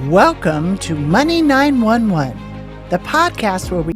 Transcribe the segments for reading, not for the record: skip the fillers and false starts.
Welcome to Money 911, the podcast where we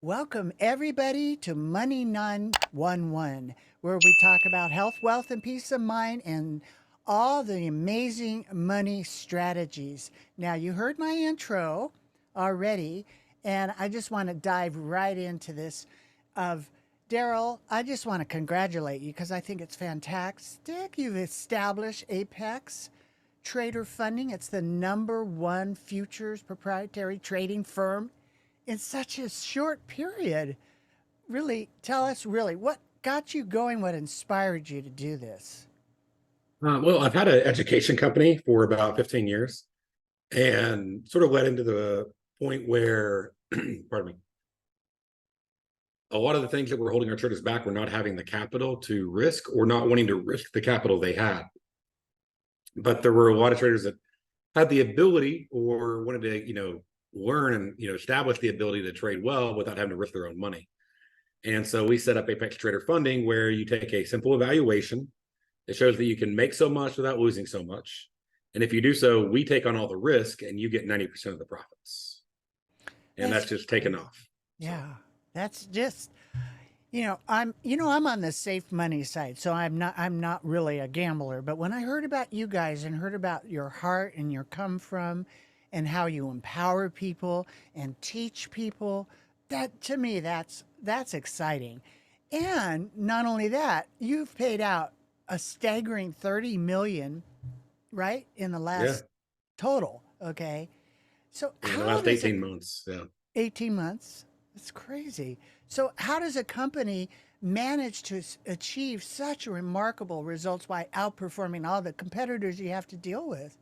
welcome everybody to Money 911, where we talk about health, wealth, and peace of mind and all the amazing money strategies. Now, you heard my intro already, and I just want to dive right into this of Darrell. I just want to congratulate you because I think it's fantastic. You've established Apex Trader Funding. It's the number one futures proprietary trading firm in such a short period. Really, tell us really what got you going, what inspired you to do this? Well, I've had an education company for about 15 years and sort of led into the point where, pardon me, a lot of the things that were holding our traders back were not having the capital to risk or not wanting to risk the capital they had. But there were a lot of traders that had the ability or wanted to, learn and, establish the ability to trade well without having to risk their own money. And so we set up Apex Trader Funding, where you take a simple evaluation. It shows that you can make so much without losing so much. And if you do so, we take on all the risk and you get 90% of the profits. And that's just taken off. Yeah. That's just I'm on the safe money side, so I'm not really a gambler, but when I heard about you guys and heard about your heart and your come from and how you empower people and teach people, that to me that's exciting. And not only that, you've paid out a staggering 30 million, right, in the Yeah. last total. Okay. So In the how last does a 18 months. Yeah. 18 months? That's crazy. So how does a company manage to achieve such remarkable results while outperforming all the competitors you have to deal with?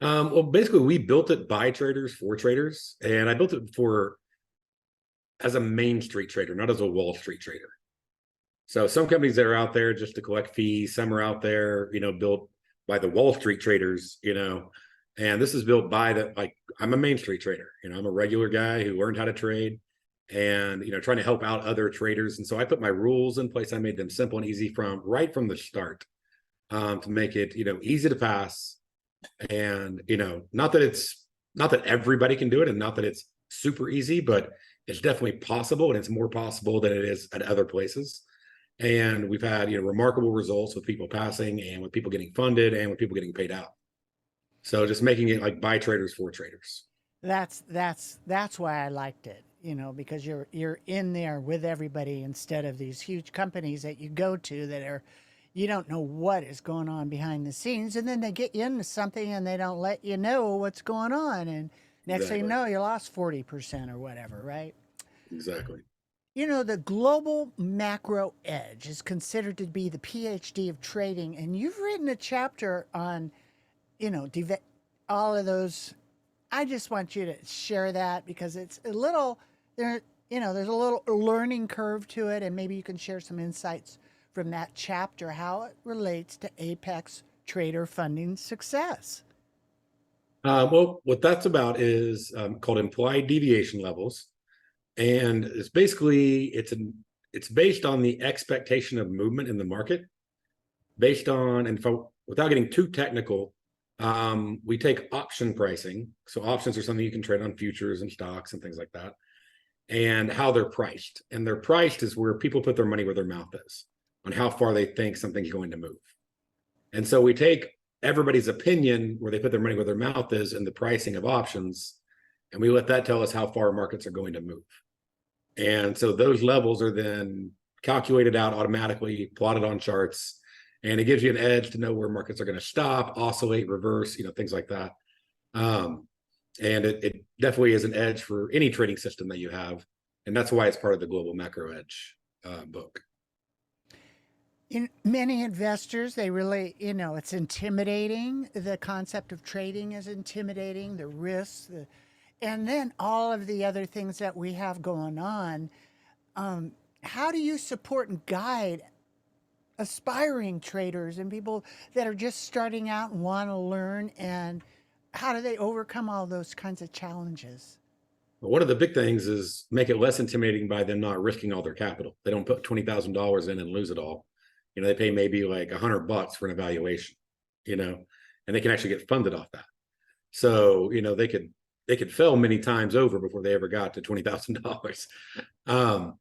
Well, basically, we built it by traders for traders. And I built it for as a Main Street trader, not as a Wall Street trader. So some companies that are out there just to collect fees, some are out there, built by the Wall Street traders, and this is built by I'm a Main Street trader. I'm a regular guy who learned how to trade and, trying to help out other traders. And so I put my rules in place. I made them simple and easy right from the start, to make it, easy to pass. And, not that everybody can do it and not that it's super easy, but it's definitely possible, and it's more possible than it is at other places. And we've had, remarkable results with people passing and with people getting funded and with people getting paid out. So just making it like by traders for traders. That's why I liked it, because you're in there with everybody instead of these huge companies that you go to that are you don't know what is going on behind the scenes, and then they get you into something and they don't let you know what's going on, and next thing you Exactly. know, you lost 40% or whatever, right? Exactly. You know, the global macro edge is considered to be the PhD of trading, and you've written a chapter on, you know, all of those. I just want you to share that because it's a little there. You know, there's a little learning curve to it, and maybe you can share some insights from that chapter how it relates to Apex trader funding success. Well, what that's about is called implied deviation levels, and it's based on the expectation of movement in the market, based on without getting too technical, we take option pricing. So options are something you can trade on futures and stocks and things like that, and how they're priced. And they're priced is where people put their money where their mouth is, on how far they think something's going to move. And so we take everybody's opinion where they put their money where their mouth is in the pricing of options, and we let that tell us how far markets are going to move. And so those levels are then calculated out automatically, plotted on charts, and it gives you an edge to know where markets are going to stop, oscillate, reverse, things like that. And it definitely is an edge for any trading system that you have. And that's why it's part of the Global Macro Edge book. In many investors, they really, it's intimidating. The concept of trading is intimidating, the risks, and then all of the other things that we have going on. How do you support and guide aspiring traders and people that are just starting out and want to learn? And how do they overcome all those kinds of challenges? But one of the big things is make it less intimidating by them not risking all their capital. They don't put $20,000 in and lose it all. They pay maybe like $100 for an evaluation, and they can actually get funded off that. So, they could fail many times over before they ever got to $20,000.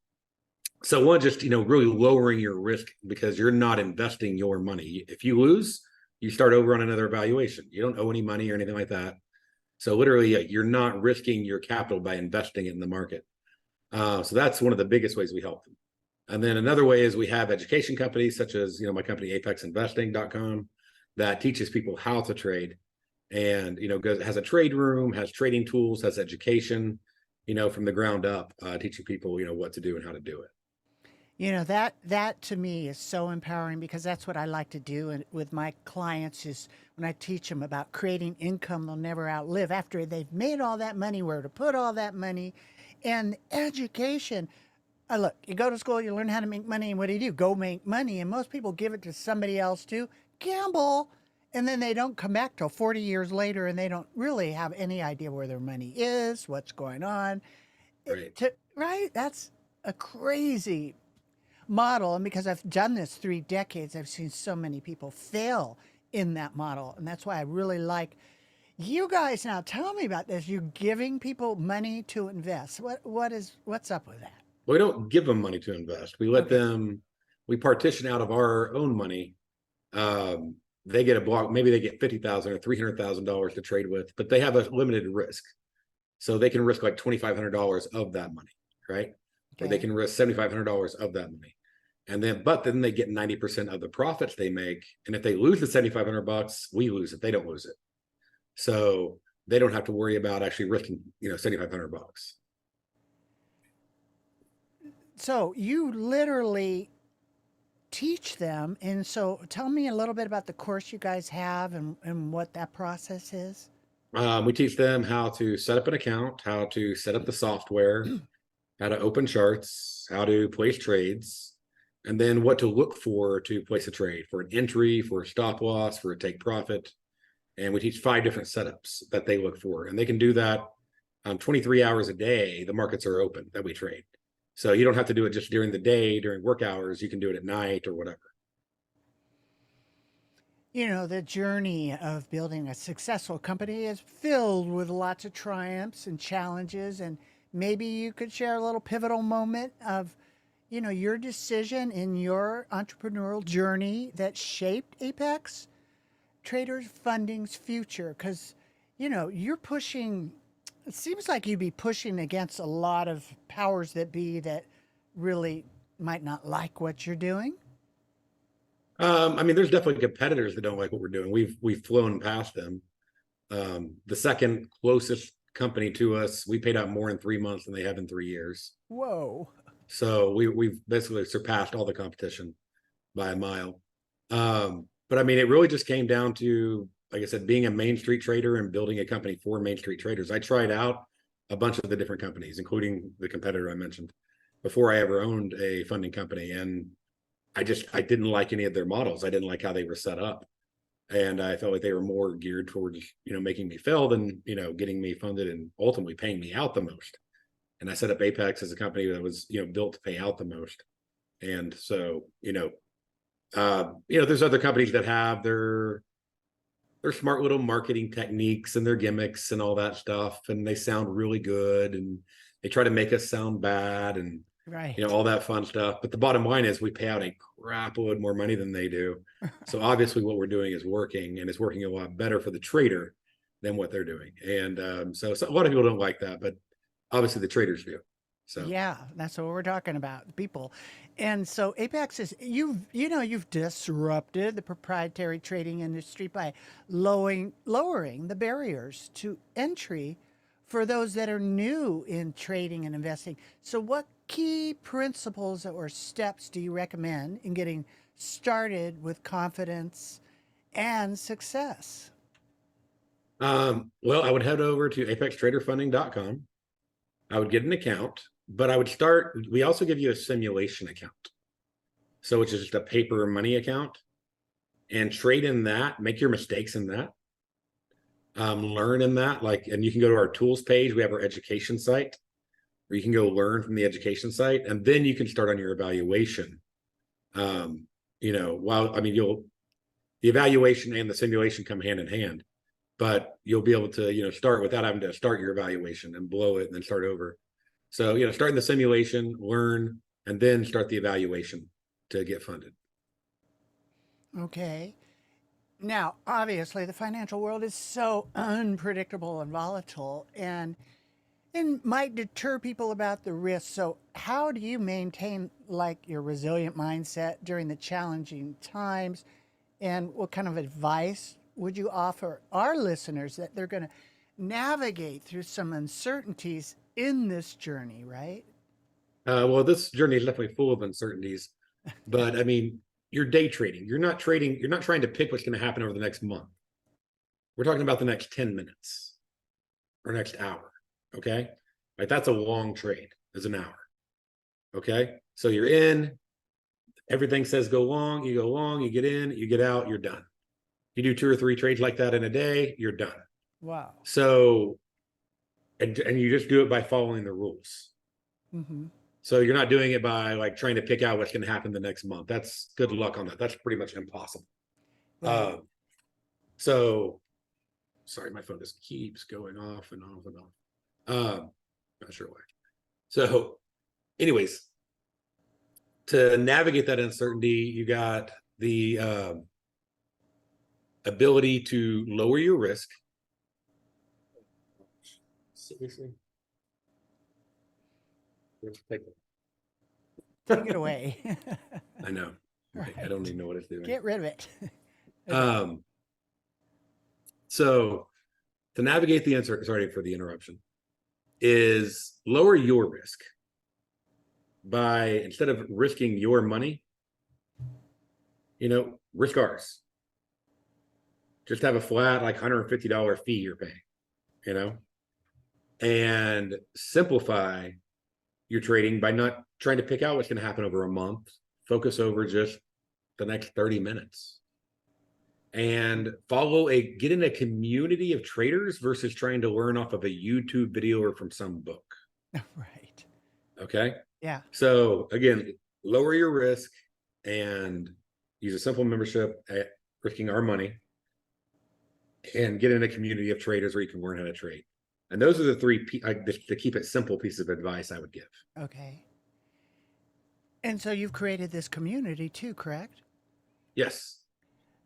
So one, just, really lowering your risk because you're not investing your money. If you lose, you start over on another evaluation. You don't owe any money or anything like that. So literally, you're not risking your capital by investing it in the market. So that's one of the biggest ways we help them. And then another way is we have education companies such as, my company, apexinvesting.com, that teaches people how to trade and, has a trade room, has trading tools, has education, from the ground up, teaching people, what to do and how to do it. That to me is so empowering because that's what I like to do with my clients is when I teach them about creating income they'll never outlive after they've made all that money, where to put all that money, and education. Look, you go to school, you learn how to make money, and what do? Go make money. And most people give it to somebody else to gamble. And then they don't come back till 40 years later and they don't really have any idea where their money is, what's going on. Right. Right? That's a crazy model. And because I've done this 3 decades, I've seen so many people fail in that model. And that's why I really like you guys. Now tell me about this. You're giving people money to invest. What's up with that? We don't give them money to invest. We let them, we partition out of our own money. They get a block, maybe they get $50,000 or $300,000 to trade with, but they have a limited risk. So they can risk like $2,500 of that money, right? Or they can risk $7,500 of that money. But then they get 90% of the profits they make. And if they lose the $7,500, we lose it. They don't lose it. So they don't have to worry about actually risking, $7,500. So you literally teach them. And so tell me a little bit about the course you guys have and what that process is. We teach them how to set up an account, how to set up the software, how to open charts, how to place trades, and then what to look for to place a trade, for an entry, for a stop loss, for a take profit. And we teach 5 different setups that they look for. And they can do that 23 hours a day. The markets are open that we trade. So you don't have to do it just during the day, during work hours. You can do it at night or whatever. The journey of building a successful company is filled with lots of triumphs and challenges. And maybe you could share a little pivotal moment of, your decision in your entrepreneurial journey that shaped Apex Traders Funding's future. Because, you're pushing, it seems like you'd be pushing against a lot of powers that be that really might not like what you're doing. There's definitely competitors that don't like what we're doing. We've flown past them. The second closest company to us, we paid out more in 3 months than they have in 3 years. Whoa. So we've basically surpassed all the competition by a mile. But I mean, it really just came down to, like I said, being a Main Street trader and building a company for Main Street traders. I tried out a bunch of the different companies, including the competitor I mentioned, before I ever owned a funding company. And I didn't like any of their models. I didn't like how they were set up. And I felt like they were more geared towards, making me fail than, getting me funded and ultimately paying me out the most. And I set up Apex as a company that was, built to pay out the most. And so, there's other companies that have their smart little marketing techniques and their gimmicks and all that stuff, and they sound really good, and they try to make us sound bad, and Right. all that fun stuff. But the bottom line is we pay out a crap load more money than they do. So obviously what we're doing is working, and it's working a lot better for the trader than what they're doing. And so a lot of people don't like that, but obviously the traders do. So Yeah, that's what we're talking about, people. And so Apex is you've disrupted the proprietary trading industry by lowering the barriers to entry for those that are new in trading and investing. So what key principles or steps do you recommend in getting started with confidence and success? well, I would head over to apextraderfunding.com. I would get an account, but I would start. We also give you a simulation account. So, which is just a paper money account, and trade in that, make your mistakes in that, learn in that. And you can go to our tools page. We have our education site where you can go learn from the education site, and then you can start on your evaluation. While I mean, the evaluation and the simulation come hand in hand, but you'll be able to, start without having to start your evaluation and blow it and then start over. So, start in the simulation, learn, and then start the evaluation to get funded. Okay. Now, obviously, the financial world is so unpredictable and volatile and might deter people about the risk. So, how do you maintain like your resilient mindset during the challenging times? And what kind of advice would you offer our listeners that they're going to navigate through some uncertainties in this journey, right? Well, this journey is definitely full of uncertainties, but I mean, you're day trading. You're not trading. You're not trying to pick what's going to happen over the next month. We're talking about the next 10 minutes or next hour. Okay. Like that's a long trade, is an hour. Okay. So you're in, everything says go long, you get in, you get out, you're done. You do 2 or 3 trades like that in a day, you're done. Wow. So, and you just do it by following the rules. Mm-hmm. So you're not doing it by like trying to pick out what's going to happen the next month. That's good luck on that. That's pretty much impossible. Right. So sorry, my phone just keeps going off and off and off. Not sure why. So, anyways, to navigate that uncertainty, you got the ability to lower your risk. Seriously? Take it away. I know. Right. I don't Right. even know what it's doing. Get rid of it. Um, so to navigate the uncertainty, sorry for the interruption, is lower your risk by instead of risking your money, risk ours. Just have a flat like $150 fee you're paying, you know, and simplify your trading by not trying to pick out what's going to happen over a month. Focus over just the next 30 minutes and get in a community of traders versus trying to learn off of a YouTube video or from some book. Right. Okay. Yeah. So again, lower your risk and use a simple membership at risking our money and get in a community of traders where you can learn how to trade. And those are the three, to keep it simple, pieces of advice I would give. Okay. And so you've created this community too, correct? Yes.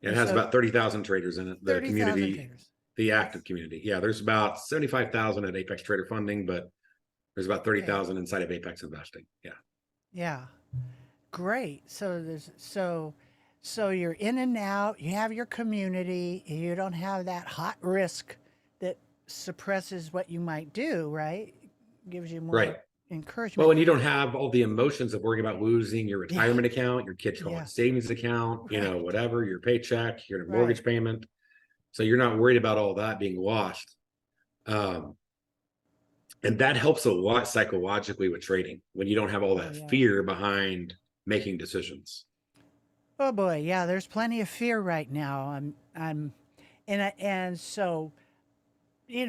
It And has so about 30,000 traders in it. The 30,000 community, traders. the That's active community. Yeah, there's about 75,000 at Apex Trader Funding, but there's about okay. 30,000 inside of Apex Investing. Yeah. Yeah. Great. So you're in and out, you have your community, you don't have that hot risk that suppresses what you might do, right? Gives you more Right. Well, encouragement. and you don't have all the emotions of worrying about losing your Yeah, retirement account, your kid's college yeah, savings account, right, whatever, your paycheck, your right. mortgage payment. So you're not worried about all that being lost. Um, and that helps a lot psychologically with trading when you don't have all Oh that yeah. fear behind making decisions. Oh boy, yeah. There's plenty of fear right now. And so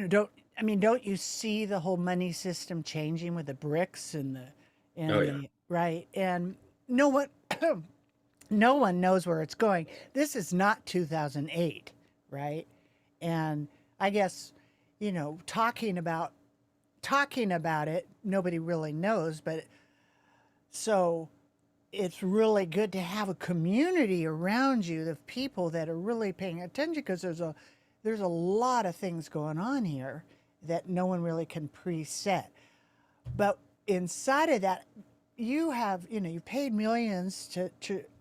don't I mean, don't you see the whole money system changing with the bricks Oh and yeah. the right and no one no one knows where it's going. This is not 2008, right? And I guess talking about it, nobody really knows, but so it's really good to have a community around you of people that are really paying attention because there's a lot of things going on here that no one really can preset. But inside of that, you paid millions to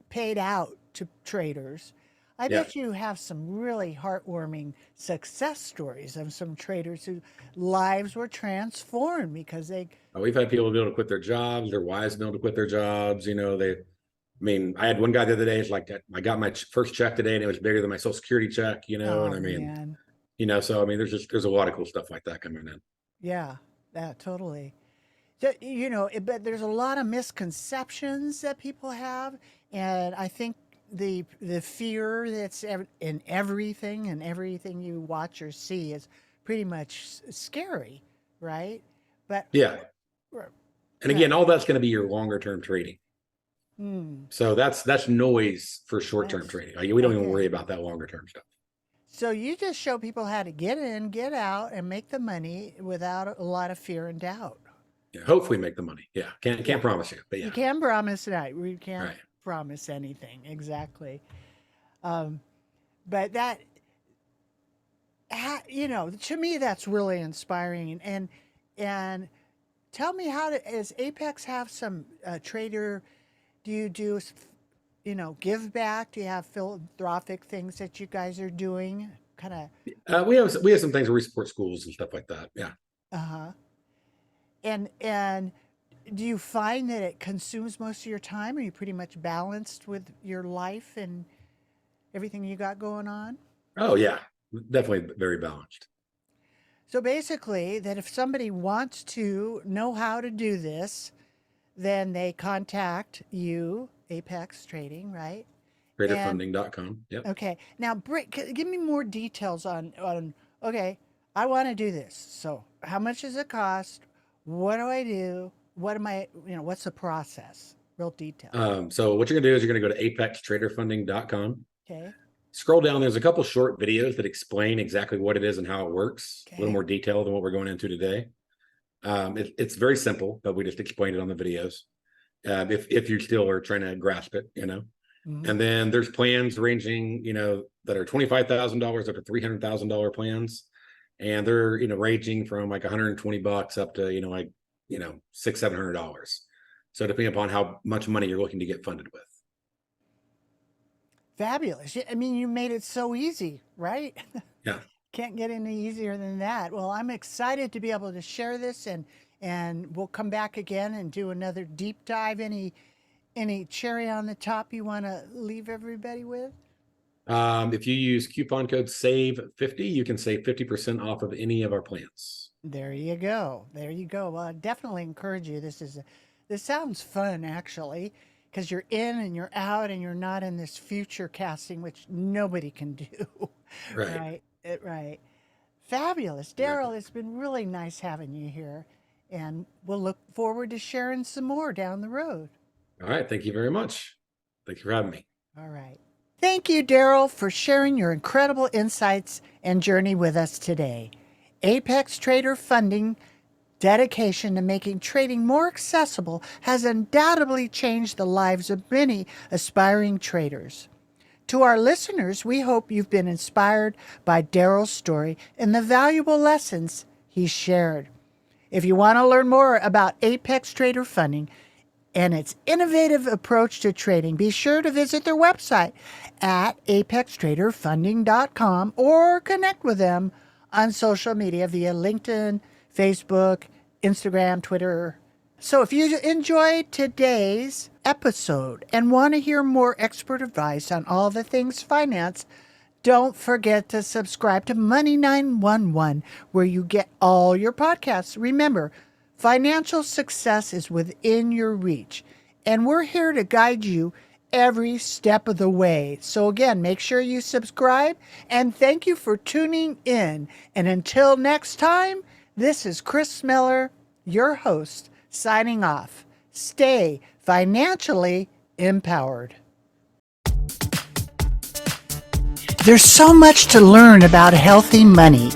paid out to traders. I Yeah. bet you have some really heartwarming success stories of some traders whose lives were transformed because they. We've had people be able to quit their jobs, their wives be able to quit their jobs. I had one guy the other day. It's like I got my first check today, and it was bigger than my Social Security check. And Oh I mean, man, so I mean, there's a lot of cool stuff like that coming in. yeah, that totally. But there's a lot of misconceptions that people have, and I think the fear that's in everything and everything you watch or see is pretty much scary, right? But Yeah, and again, right, all that's going to be your longer term trading. hmm, So that's noise for short term that's trading. We don't even worry okay. about that longer term stuff. So you just show people how to get in, get out, and make the money without a lot of fear and doubt. Yeah, hopefully make the money. Yeah, can't Yeah, promise you, but you yeah, can promise that. We can't right. promise anything exactly. Um, but that to me that's really inspiring. And tell me, how does Apex have some trader? Do you do give back? Do you have philanthropic things that you guys are doing? Kind of. We have some things where we support schools and stuff like that. Yeah. Uh-huh. And do you find that it consumes most of your time? Are you pretty much balanced with your life and everything you got going on? Oh yeah, definitely very balanced. So basically, that if somebody wants to know how to do this, then they contact you, Apex Trading, right? And Creatorfunding.com. Yep. okay, now give me more details on. Okay, I want to do this. So how much does it cost? What do I do? What am I? What's the process? Real details. So what you're gonna do is you're gonna go to apextraderfunding.com. Okay. Scroll down. There's a couple short videos that explain exactly what it is and how it works. A little Okay. more detail than what we're going into today. It's very simple, but we just explained it on the videos. If you still are trying to grasp it. Mhm. And then there's plans ranging, that are $25,000 up to $300,000 plans, and they're ranging from like $120 up to $600-700. So depending upon how much money you're looking to get funded with. Fabulous. I mean, you made it so easy, right? Yeah. Can't get any easier than that. Well, I'm excited to be able to share this, and we'll come back again and do another deep dive. Any cherry on the top you want to leave everybody with? If you use coupon code SAVE50, you can save 50% off of any of our plans. There you go. There you go. Well, I definitely encourage you. This sounds fun actually, because you're in and you're out and you're not in this future casting, which nobody can do. Right. Right. Right. Fabulous. Exactly. Darrell, it's been really nice having you here. And we'll look forward to sharing some more down the road. All right. Thank you very much. Thank you for having me. All right. Thank you, Darrell, for sharing your incredible insights and journey with us today. Apex Trader Funding dedication to making trading more accessible has undoubtedly changed the lives of many aspiring traders. To our listeners, we hope you've been inspired by Darrell's story and the valuable lessons he shared. If you want to learn more about Apex Trader Funding and its innovative approach to trading, be sure to visit their website at apextraderfunding.com or connect with them on social media via LinkedIn, Facebook, Instagram, Twitter, So if you enjoyed today's episode and want to hear more expert advice on all the things finance, don't forget to subscribe to Money 911, where you get all your podcasts. Remember, financial success is within your reach, and we're here to guide you every step of the way. So again, make sure you subscribe, and thank you for tuning in. And until next time, this is Kris Miller, your host, signing off. Stay financially empowered. There's so much to learn about healthy money.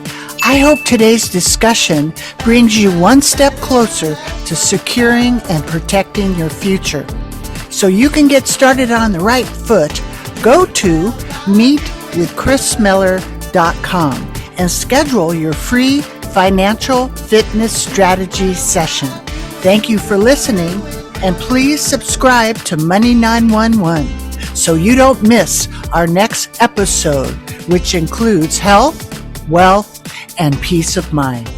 I hope today's discussion brings you one step closer to securing and protecting your future. So you can get started on the right foot, go to meetwithkrismiller.com and schedule your free financial fitness strategy session. Thank you for listening, and please subscribe to Money 911 so you don't miss our next episode, which includes health, wealth, and peace of mind.